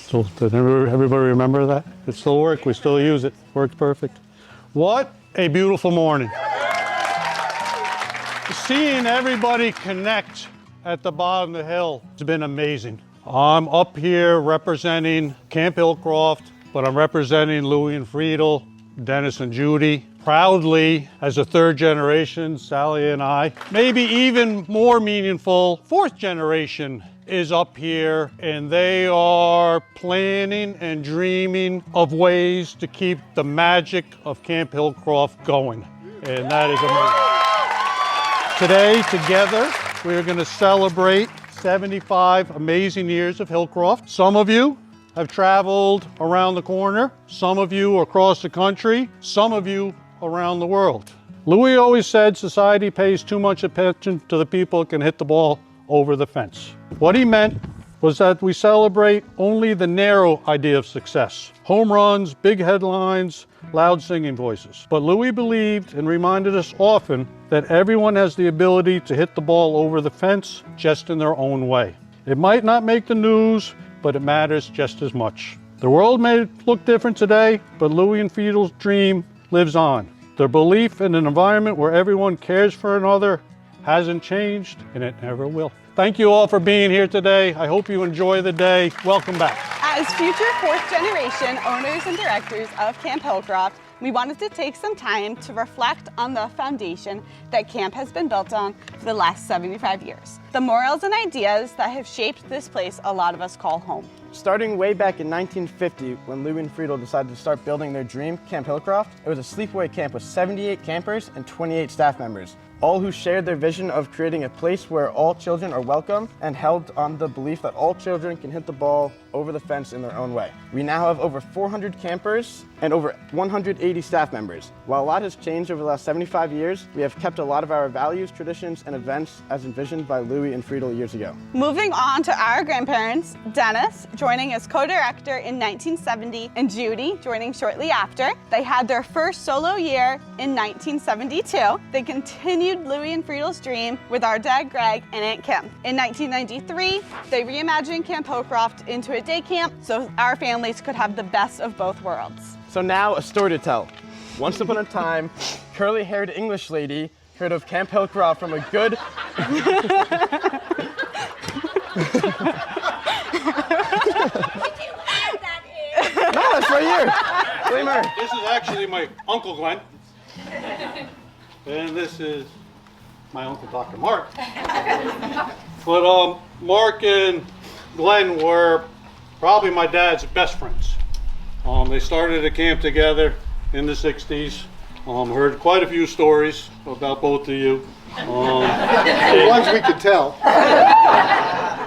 Did everybody remember that? It still works. We still use it. Works perfect. What a beautiful morning. Seeing everybody connect at the bottom of the hill has been amazing. I'm up here representing Camp Hillcroft, but I'm representing Louie and Friedel, Dennis and Judy. Proudly, as a third generation, Sally and I, maybe even more meaningful, fourth generation is up here, and they are planning and dreaming of ways to keep the magic of Camp Hillcroft going. And that is amazing. Today, together, we're going to celebrate 75 amazing years of Hillcroft. Some of you have traveled around the corner, some of you across the country, some of you around the world. Louis always said society pays too much attention to the people who can hit the ball over the fence. What he meant was that we celebrate only the narrow idea of success. Home runs, big headlines, loud singing voices. But Louis believed and reminded us often that everyone has the ability to hit the ball over the fence just in their own way. It might not make the news, but it matters just as much. The world may look different today, but Louis and Friedel's dream lives on. Their belief in an environment where everyone cares for another hasn't changed, and it never will. Thank you all for being here today. I hope you enjoy the day. Welcome back. As future fourth generation owners and directors of Camp Hillcroft, we wanted to take some time to reflect on the foundation that camp has been built on for the last 75 years. The morals and ideas that have shaped this place a lot of us call home. Starting way back in 1950, when Louie and Friedel decided to start building their dream, Camp Hillcroft, it was a sleepaway camp with 78 campers and 28 staff members, all who shared their vision of creating a place where all children are welcome and held on the belief that all children can hit the ball over the fence in their own way. We now have over 400 campers and over 180 staff members. While a lot has changed over the last 75 years, we have kept a lot of our values, traditions, and events as envisioned by Louie and Friedel years ago. Moving on to our grandparents, Dennis joining as co-director in 1970 and Judy joining shortly after. They had their first solo year in 1972. They continued Louie and Friedel's dream with our dad Greg and Aunt Kim. In 1993, they reimagined Camp Hillcroft into a day camp so our families could have the best of both worlds. So now a story to tell. Once upon a time, curly-haired English lady heard of Camp Hillcroft from a good... No, that's right here. Blame her. This is actually my Uncle Glenn. And this is my Uncle Dr. Mark. But Mark and Glenn were probably my dad's best friends. They started a camp together in the 60s. Heard quite a few stories about both of you. The ones we could tell.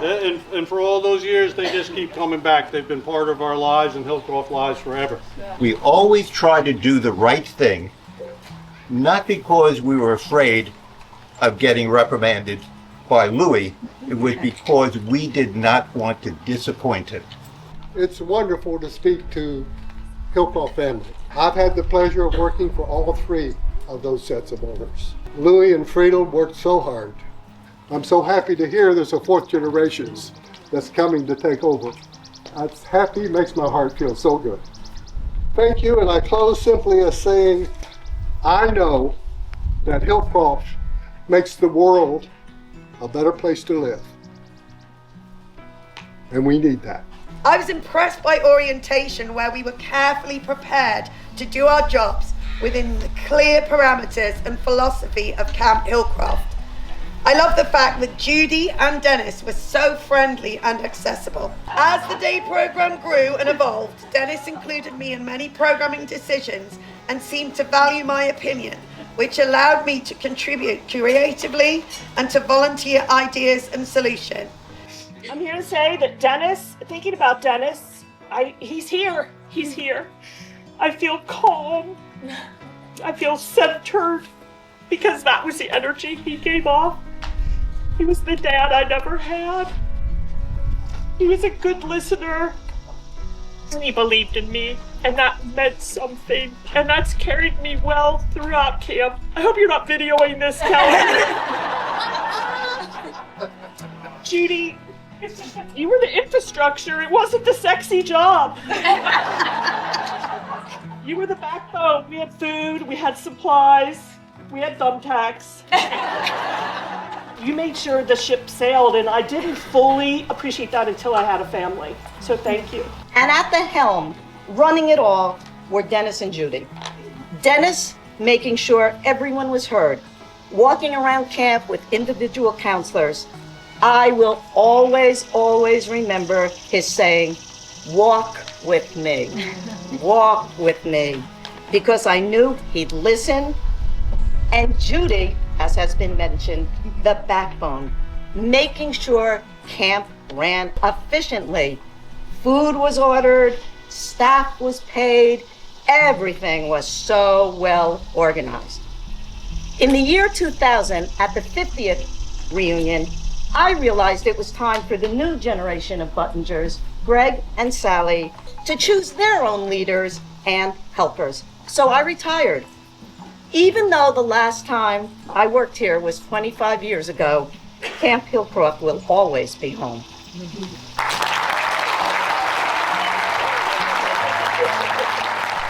And for all those years, they just keep coming back. They've been part of our lives and Hillcroft lives forever. We always try to do the right thing, not because we were afraid of getting reprimanded by Louis. It was because we did not want to disappoint him. It's wonderful to speak to Hillcroft family. I've had the pleasure of working for all three of those sets of owners. Louis and Friedel worked so hard. I'm so happy to hear there's a fourth generation that's coming to take over. That's happy, makes my heart feel so good. Thank you, and I close simply as saying, I know that Hillcroft makes the world a better place to live. And we need that. I was impressed by orientation, where we were carefully prepared to do our jobs within the clear parameters and philosophy of Camp Hillcroft. I love the fact that Judy and Dennis were so friendly and accessible. As the day program grew and evolved, Dennis included me in many programming decisions and seemed to value my opinion, which allowed me to contribute creatively and to volunteer ideas and solutions. I'm here to say that Dennis, thinking about Dennis, he's here. I feel calm. I feel centered because that was the energy he gave off. He was the dad I never had. He was a good listener. And he believed in me, and that meant something. And that's carried me well throughout camp. I hope you're not videoing this, Kelly. Judy You were the infrastructure. It wasn't the sexy job. You were the backbone. We had food, we had supplies, we had thumbtacks. You made sure the ship sailed, and I didn't fully appreciate that until I had a family. So thank you. And at the helm, running it all, were Dennis and Judy. Dennis making sure everyone was heard, walking around camp with individual counselors. I will always, always remember his saying, "Walk with me, walk with me," because I knew he'd listen. And Judy, as has been mentioned, the backbone, making sure camp ran efficiently. Food was ordered, staff was paid, everything was so well organized. In the year 2000, at the 50th reunion, I realized it was time for the new generation of Buttingers, Greg and Sally, to choose their own leaders and helpers. So I retired. Even though the last time I worked here was 25 years ago, Camp Hillcroft will always be home.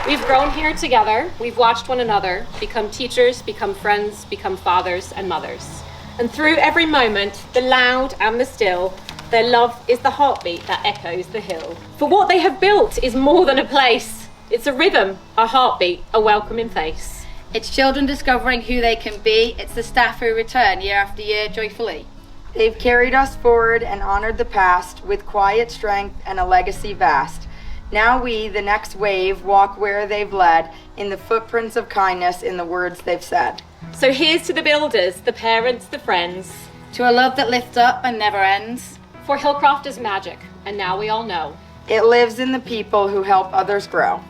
We've grown here together. We've watched one another become teachers, become friends, become fathers and mothers. And through every moment, the loud and the still, their love is the heartbeat that echoes the hill. For what they have built is more than a place. It's a rhythm, a heartbeat, a welcoming face. It's children discovering who they can be. It's the staff who return year after year joyfully. They've carried us forward and honored the past with quiet strength and a legacy vast. Now we, the next wave, walk where they've led, in the footprints of kindness, in the words they've said. So here's to the builders, the parents, the friends. To a love that lifts up and never ends. For Hillcroft is magic, and now we all know. It lives in the people who help others grow.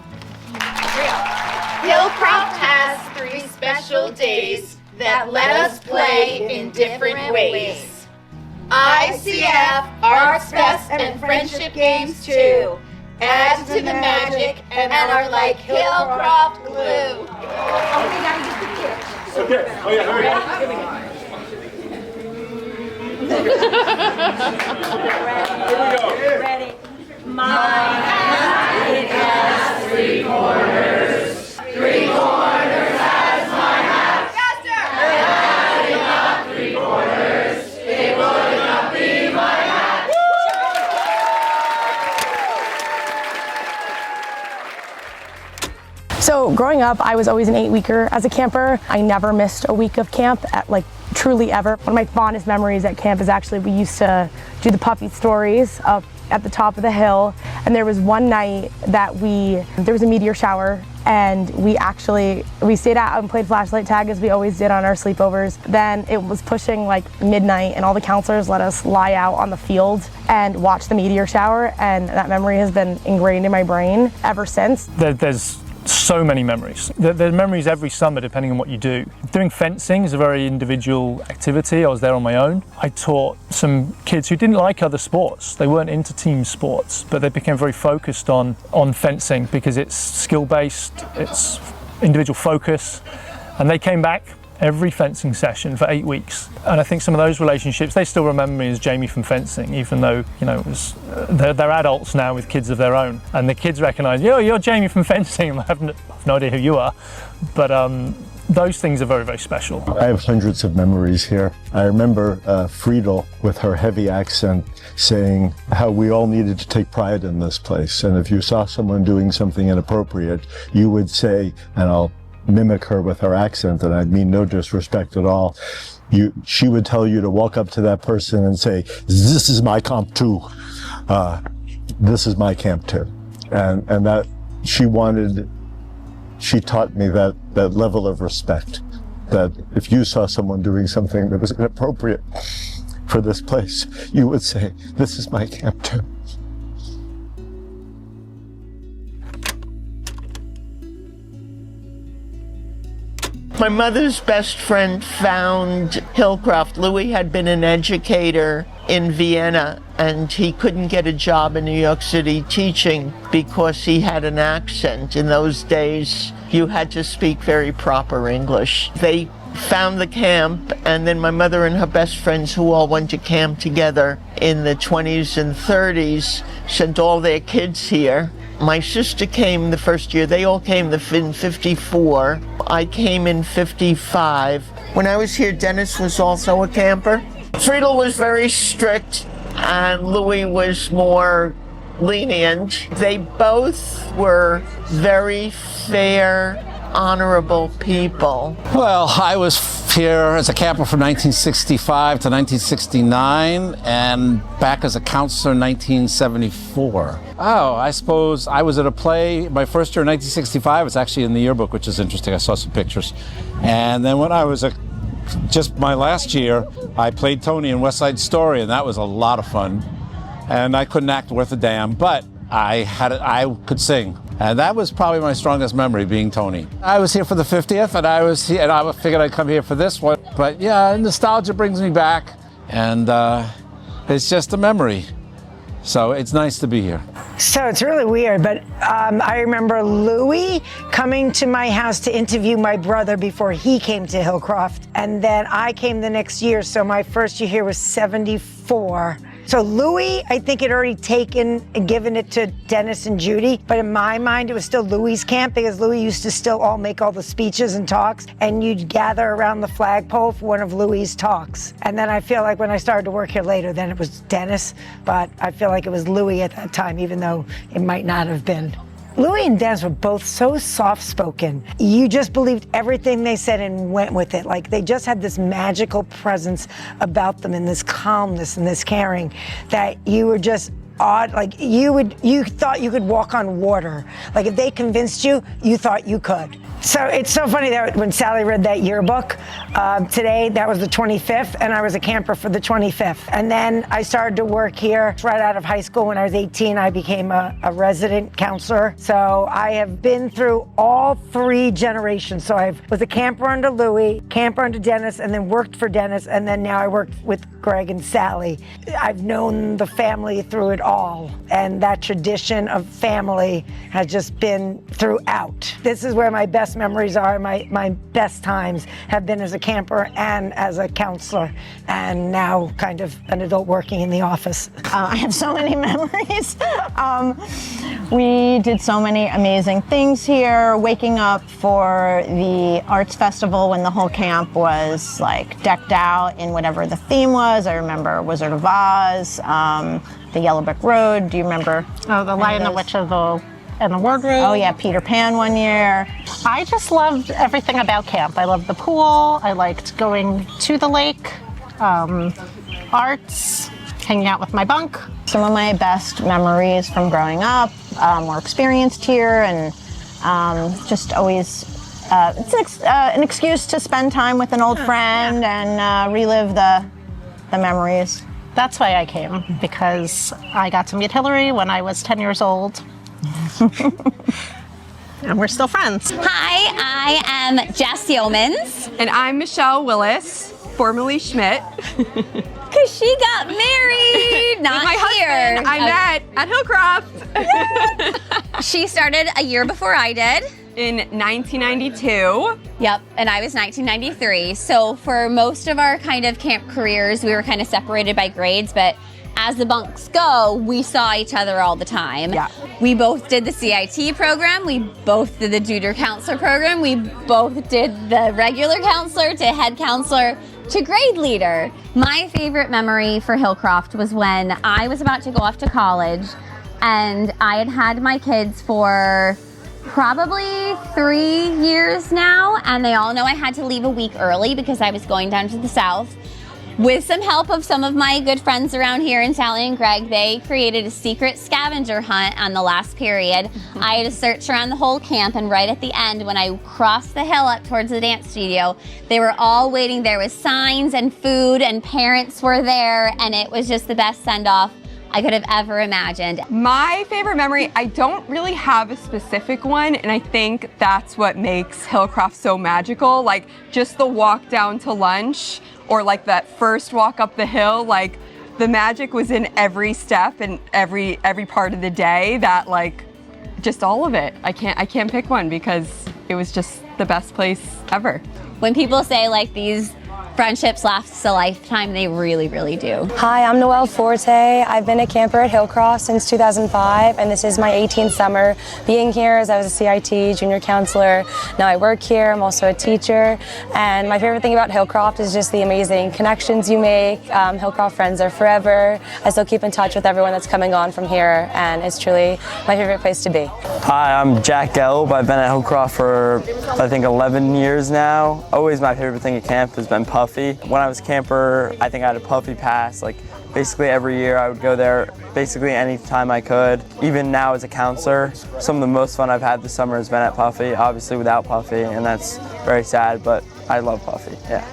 Hillcroft has 3 special days that let us play in different ways. ICF, Arts Fest, and Friendship Games too. Add to the magic and are like Hillcroft glue. Okay. Oh yeah, hurry up. Here we go. Ready. My hat, it has 3 corners. 3 corners has my hat. Faster! Had it not 3 corners, it would not be my hat. So growing up, I was always an 8-weeker as a camper. I never missed a week of camp, truly ever. One of my fondest memories at camp is actually we used to do the puppy stories up at the top of the hill. And there was one night that there was a meteor shower, and we stayed out and played flashlight tag as we always did on our sleepovers. Then it was pushing like midnight, and all the counselors let us lie out on the field and watch the meteor shower, and that memory has been ingrained in my brain ever since. There's so many memories. There are memories every summer depending on what you do. Doing fencing is a very individual activity. I was there on my own. I taught some kids who didn't like other sports. They weren't into team sports, but they became very focused on fencing because it's skill-based, it's individual focus, and they came back every fencing session for 8 weeks. And I think some of those relationships, they still remember me as Jamie from fencing, even though, they're adults now with kids of their own. And the kids recognize, you're Jamie from fencing. I have no idea who you are. But those things are very, very special. I have hundreds of memories here. I remember Friedel with her heavy accent saying how we all needed to take pride in this place. And if you saw someone doing something inappropriate, you would say, and I'll mimic her with her accent, and I mean no disrespect at all, she would tell you to walk up to that person and say, "This is my camp too. This is my camp too." And that she taught me that level of respect, that if you saw someone doing something that was inappropriate for this place, you would say, "This is my camp too." My mother's best friend found Hillcroft. Louis had been an educator in Vienna, and he couldn't get a job in New York City teaching because he had an accent. In those days, you had to speak very proper English. They found the camp, and then my mother and her best friends, who all went to camp together in the 20s and 30s, sent all their kids here. My sister came the first year. They all came in 54. I came in 55. When I was here, Dennis was also a camper. Friedel was very strict, and Louis was more lenient. They both were very fair, honorable people. Well, I was here as a camper from 1965 to 1969 and back as a counselor in 1974. Oh, I suppose I was at a play my first year in 1965. It's actually in the yearbook, which is interesting. I saw some pictures. And then when I was just my last year, I played Tony in West Side Story, and that was a lot of fun. And I couldn't act worth a damn, but I could sing. And that was probably my strongest memory, being Tony. I was here for the 50th, and I figured I'd come here for this one. But yeah, nostalgia brings me back, and it's just a memory. So it's nice to be here. So it's really weird, but I remember Louis coming to my house to interview my brother before he came to Hillcroft. And then I came the next year, so my first year here was 74. So Louis, I think, had already taken and given it to Dennis and Judy, but in my mind, it was still Louis's camp because Louis used to still all make all the speeches and talks, and you'd gather around the flagpole for one of Louis's talks. And then I feel like when I started to work here later, then it was Dennis, but I feel like it was Louis at that time, even though it might not have been. Louis and Dennis were both so soft-spoken. You just believed everything they said and went with it. Like, they just had this magical presence about them and this calmness and this caring that you were just odd. Like, you thought you could walk on water. Like, if they convinced you, you thought you could. So it's so funny that when Sally read that yearbook today, that was the 25th, and I was a camper for the 25th. And then I started to work here right out of high school. When I was 18, I became a resident counselor. So I have been through all three generations. So I was a camper under Louis, camper under Dennis, and then worked for Dennis, and then now I work with Greg and Sally. I've known the family through it all, and that tradition of family has just been throughout. This is where my best memories are. My best times have been as a camper and as a counselor, and now kind of an adult working in the office. I have so many memories. We did so many amazing things here, waking up for the arts festival when the whole camp was like decked out in whatever the theme was. I remember Wizard of Oz, the Yellow Brick Road. Do you remember? Oh, the Lion, the Witch, and the Wardrobe. Oh yeah, Peter Pan one year. I just loved everything about camp. I loved the pool. I liked going to the lake, arts, hanging out with my bunk. Some of my best memories from growing up were experienced here, and just always it's an excuse to spend time with an old friend and relive the memories. That's why I came, because I got to meet Hillary when I was 10 years old. And we're still friends. Hi, I am Jess Yeomans. And I'm Michelle Willis, formerly Schmidt. Because she got married, not my here. Husband, I met at Hillcroft. She started a year before I did. In 1992. Yep, and I was 1993. So for most of our kind of camp careers, we were kind of separated by grades, but as the bunks go, we saw each other all the time. Yeah. We both did the CIT program. We both did the junior counselor program. We both did the regular counselor to head counselor to grade leader. My favorite memory for Hillcroft was when I was about to go off to college, and I had had my kids for probably 3 years now, and they all know I had to leave a week early because I was going down to the South. With some help of some of my good friends around here, and Sally and Greg, they created a secret scavenger hunt on the last period. I had to search around the whole camp, and right at the end, when I crossed the hill up towards the dance studio, they were all waiting there with signs and food, and parents were there, and it was just the best send-off I could have ever imagined. My favorite memory, I don't really have a specific one, and I think that's what makes Hillcroft so magical. Like, just the walk down to lunch, or like that first walk up the hill, like the magic was in every step and every part of the day. That, like, just all of it. I can't pick one because it was just the best place ever. when people say like these friendships last a lifetime, they really, really do. Hi, I'm Noelle Forte. I've been a camper at Hillcroft since 2005, and this is my 18th summer being here as I was a CIT junior counselor. Now I work here. I'm also a teacher, and my favorite thing about Hillcroft is just the amazing connections you make. Hillcroft friends are forever. I still keep in touch with everyone that's coming on from here, and it's truly my favorite place to be. Hi, I'm Jack Gelb. I've been at Hillcroft for I think 11 years now. Always my favorite thing at camp has been Puffy. When I was a camper, I think I had a Puffy pass. Like basically every year I would go there basically any time I could. Even now as a counselor, some of the most fun I've had this summer has been at Puffy, obviously without Puffy, and that's very sad, but I love Puffy, yeah.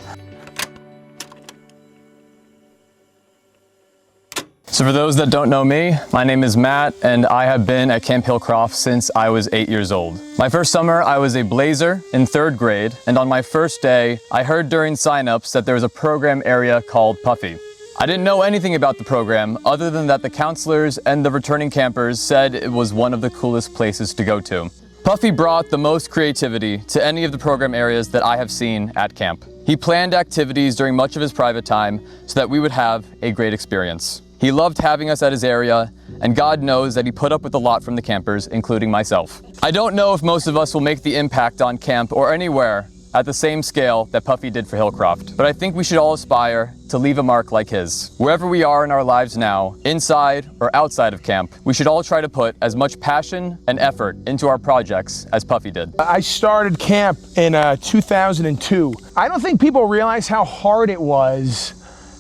So for those that don't know me, my name is Matt, and I have been at Camp Hillcroft since I was 8 years old. My first summer, I was a blazer in 3rd grade, and on my first day, I heard during signups that there was a program area called Puffy. I didn't know anything about the program other than that the counselors and the returning campers said it was one of the coolest places to go to. Puffy brought the most creativity to any of the program areas that I have seen at camp. He planned activities during much of his private time so that we would have a great experience. He loved having us at his area, and God knows that he put up with a lot from the campers, including myself. I don't know if most of us will make the impact on camp or anywhere at the same scale that Puffy did for Hillcroft, but I think we should all aspire to leave a mark like his. Wherever we are in our lives now, inside or outside of camp, we should all try to put as much passion and effort into our projects as Puffy did. I started camp in 2002. I don't think people realize how hard it was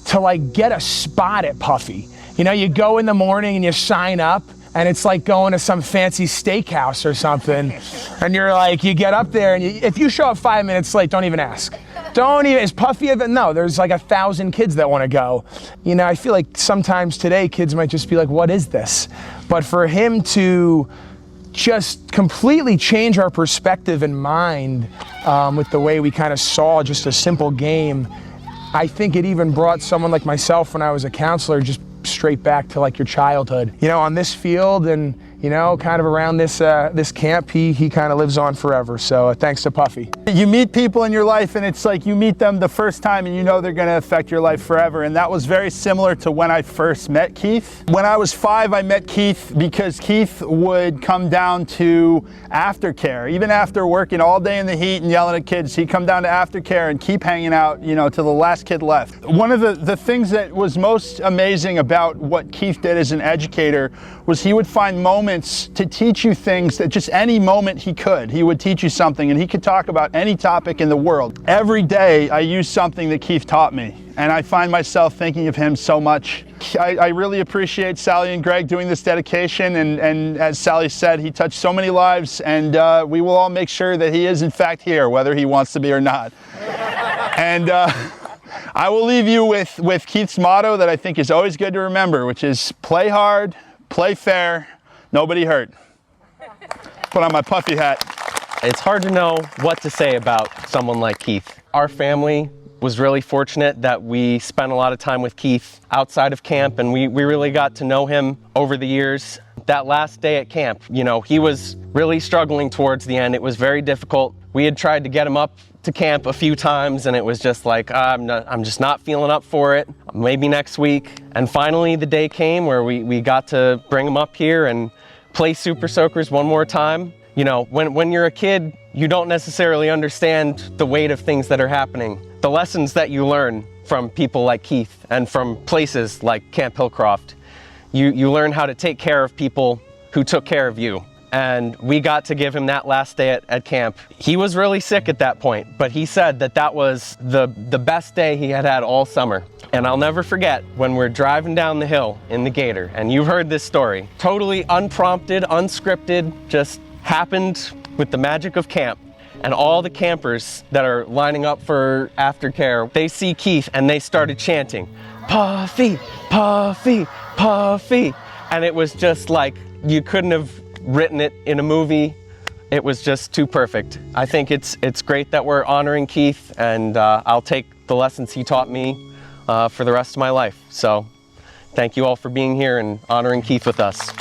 to like get a spot at Puffy. You know, you go in the morning and you sign up, and it's like going to some fancy steakhouse or something, and you're like, you get up there, and if you show up 5 minutes late, don't even ask. Don't even, is Puffy even, no, there's like 1,000 kids that want to go. You know, I feel like sometimes today kids might just be like, what is this? But for him to just completely change our perspective and mind with the way we kind of saw just a simple game, I think it even brought someone like myself when I was a counselor just straight back to like your childhood. You know, on this field and, you know, kind of around this this camp, he kind of lives on forever. So thanks to Puffy. You meet people in your life and it's like you meet them the first time and you know they're gonna affect your life forever. And that was very similar to when I first met Keith. When I was 5, I met Keith because Keith would come down to aftercare. Even after working all day in the heat and yelling at kids, he'd come down to aftercare and keep hanging out, you know, till the last kid left. One of the things that was most amazing about what Keith did as an educator was he would find moments to teach you things that just any moment he could. He would teach you something and he could talk about any topic in the world. Every day I use something that Keith taught me and I find myself thinking of him so much. I really appreciate Sally and Greg doing this dedication and as Sally said, he touched so many lives and we will all make sure that he is in fact here, whether he wants to be or not. And I will leave you with Keith's motto that I think is always good to remember, which is play hard, play fair, nobody hurt. Put on my Puffy hat. It's hard to know what to say about someone like Keith. Our family was really fortunate that we spent a lot of time with Keith outside of camp, and we really got to know him over the years. That last day at camp, you know, he was really struggling towards the end. It was very difficult. We had tried to get him up to camp a few times and it was just like, I'm just not feeling up for it. Maybe next week. And finally the day came where we got to bring him up here and play Super Soakers one more time. You know, when you're a kid, you don't necessarily understand the weight of things that are happening. The lessons that you learn from people like Keith and from places like Camp Hillcroft, you learn how to take care of people who took care of you. And we got to give him that last day at camp. He was really sick at that point, but he said that was the best day he had had all summer. And I'll never forget when we're driving down the hill in the Gator, and you've heard this story, totally unprompted, unscripted, just happened with the magic of camp. And all the campers that are lining up for aftercare, they see Keith and they started chanting, Puffy, Puffy, Puffy. And it was just like, you couldn't have written it in a movie. It was just too perfect. I think it's great that we're honoring Keith, and I'll take the lessons he taught me for the rest of my life. So thank you all for being here and honoring Keith with us.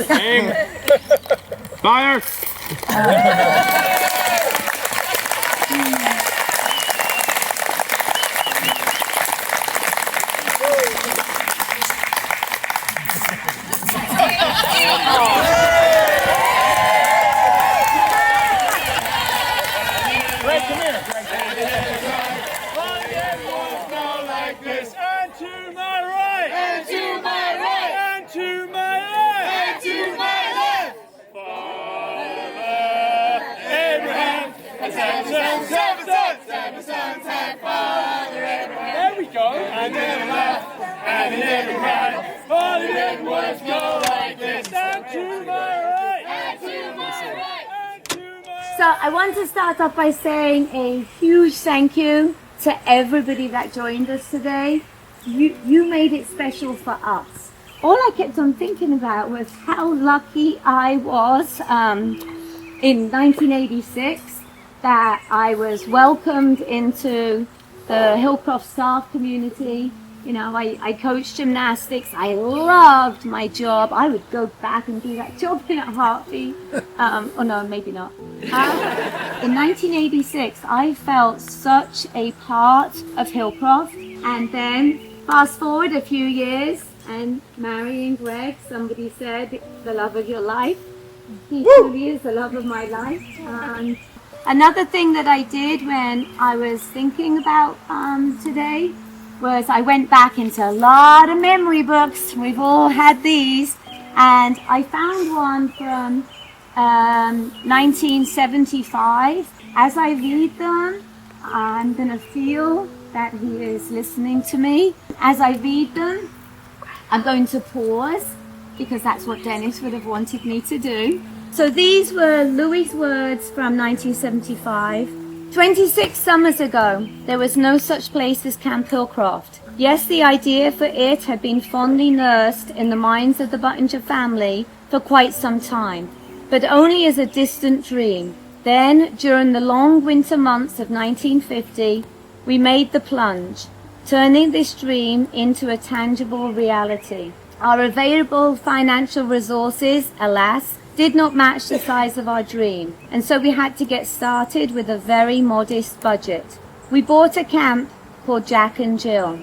Aim. Fire. American hat. All the good ones go like this. And to my right. And to my right. So I want to start off by saying a huge thank you to everybody that joined us today. You made it special for us. All I kept on thinking about was how lucky I was in 1986 that I was welcomed into the Hillcroft staff community. You know, I coached gymnastics. I loved my job. I would go back and do that job in a heartbeat. Oh no, maybe not. In 1986, I felt such a part of Hillcroft. And then fast forward a few years and marrying Greg, somebody said, the love of your life. He truly is the love of my life. Another thing that I did when I was thinking about today was I went back into a lot of memory books. We've all had these. And I found one from 1975. As I read them, I'm going to feel that he is listening to me. As I read them, I'm going to pause because that's what Dennis would have wanted me to do. So these were Louis' words from 1975. 26 summers ago, there was no such place as Camp Hillcroft. Yes, the idea for it had been fondly nursed in the minds of the Buttinger family for quite some time, but only as a distant dream. Then, during the long winter months of 1950, we made the plunge, turning this dream into a tangible reality. Our available financial resources, alas, did not match the size of our dream, and so we had to get started with a very modest budget. We bought a camp called Jack and Jill.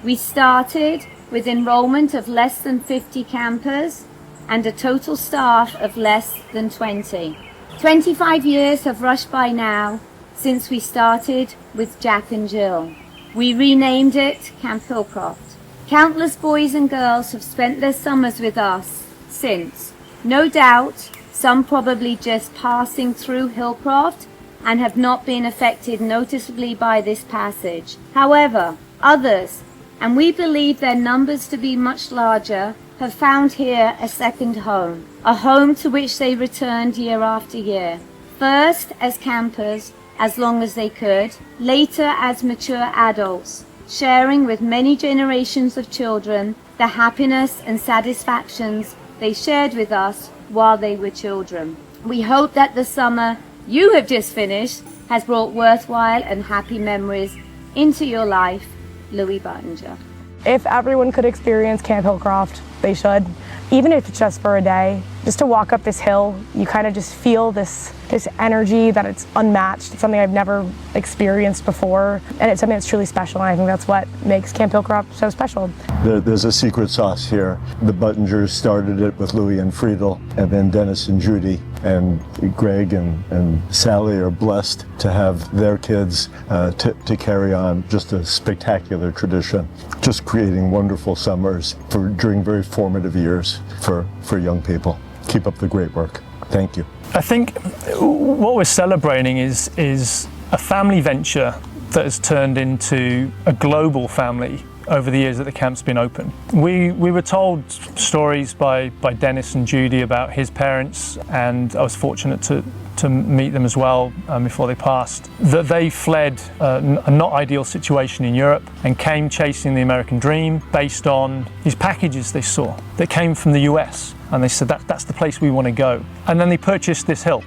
We started with enrollment of less than 50 campers and a total staff of less than 20. 25 years have rushed by now since we started with Jack and Jill. We renamed it Camp Hillcroft. Countless boys and girls have spent their summers with us since. No doubt, some probably just passing through Hillcroft and have not been affected noticeably by this passage. However, others, and we believe their numbers to be much larger, have found here a second home, a home to which they returned year after year. First as campers, as long as they could, later as mature adults, sharing with many generations of children the happiness and satisfactions they shared with us while they were children. We hope that the summer you have just finished has brought worthwhile and happy memories into your life. Louis Buttinger. If everyone could experience Camp Hillcroft, they should. Even if it's just for a day, just to walk up this hill, you kind of just feel this energy that it's unmatched. It's something I've never experienced before, and it's something that's truly special, and I think that's what makes Camp Hillcroft so special. There's a secret sauce here. The Buttingers started it with Louis and Friedel, and then Dennis and Judy, and Greg and Sally are blessed to have their kids to carry on just a spectacular tradition, just creating wonderful summers during very formative years for young people. Keep up the great work. Thank you. I think what we're celebrating is a family venture that has turned into a global family over the years that the camp's been open. We were told stories by Dennis and Judy about his parents, and I was fortunate to meet them as well before they passed, that they fled a not ideal situation in Europe and came chasing the American dream based on these packages they saw that came from the US, and they said that's the place we want to go. And then they purchased this hill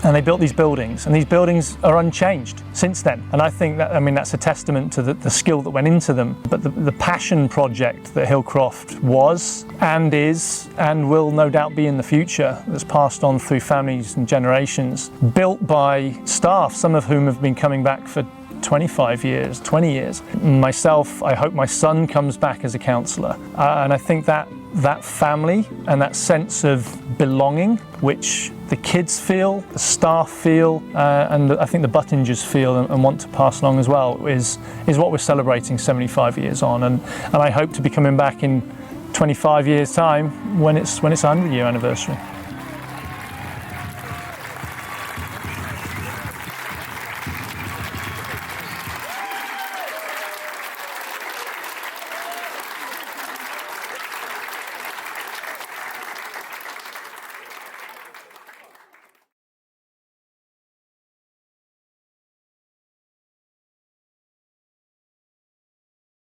and they built these buildings, and these buildings are unchanged since then. And I think that, that's a testament to the skill that went into them, but the passion project that Hillcroft was and is and will no doubt be in the future, that's passed on through families and generations, built by staff, some of whom have been coming back for 25 years, 20 years. Myself, I hope my son comes back as a counsellor. And I think that family and that sense of belonging, which the kids feel, the staff feel, and I think the Buttingers feel and want to pass along as well, is what we're celebrating 75 years on. And I hope to be coming back in 25 years' time when it's 100-year anniversary.